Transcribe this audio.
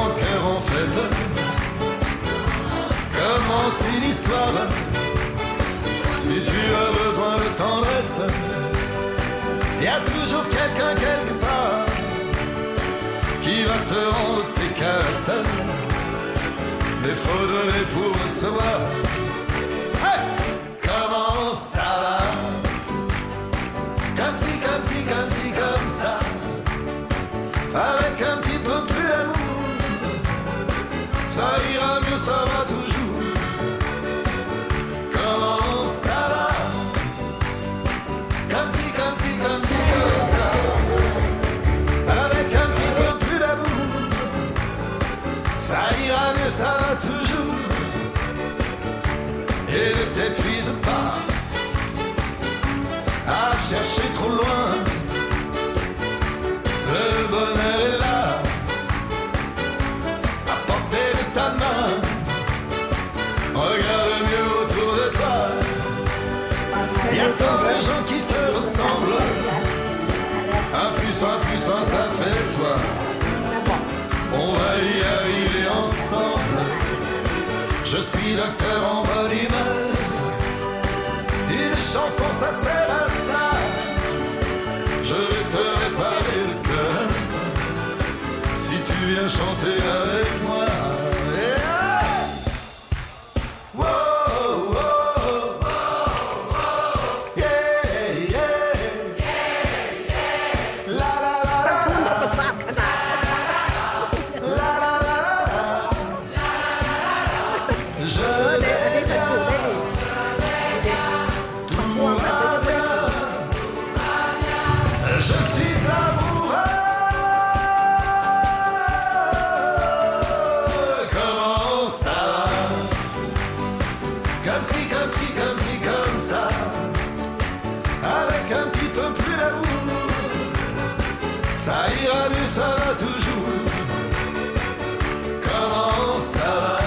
mon cœur en fête. Commence une histoire. Si tu as besoin de tendresse, y a toujours quelqu'un quelque part qui va te rendre tes caresses. Mais faut donner pour recevoir. Hey! Comment ça va? Comme si, comme si, comme si, comme ça. Avec un petit peu plus d'amour, ça ira mieux, ça va toujours. Comment ça va? Comme si, comme si, comme si, comme ça. Avec un petit peu plus d'amour, ça ira mieux, ça va toujours. Et ne t'épuise pas à chercher trop loin. Le bonheur est là, à portée de ta main. Regarde mieux autour de toi. Y a tant de gens qui te ressemblent. Impuissant, ça fait toi. On va y arriver ensemble. Je suis docteur en bonne humeur. Une chanson, ça sert à ça. Je vais te réparer le cœur si tu viens chanter avec moi. Yeah! Wow, wow, wow. Yeah, yeah. La la la la. ทุ่งธรรมศาสตร์ขนาด La la la la. Je เด็กอันนี้ vais เป็นอยู่ bien, ได้ดี tout va bien. Je suis amoureux. Comment ça va? Comme si, comme si, comme si, comme ça. Avec un petit peu plus d'amour, ça ira mieux, ça va toujours. Comment ça va?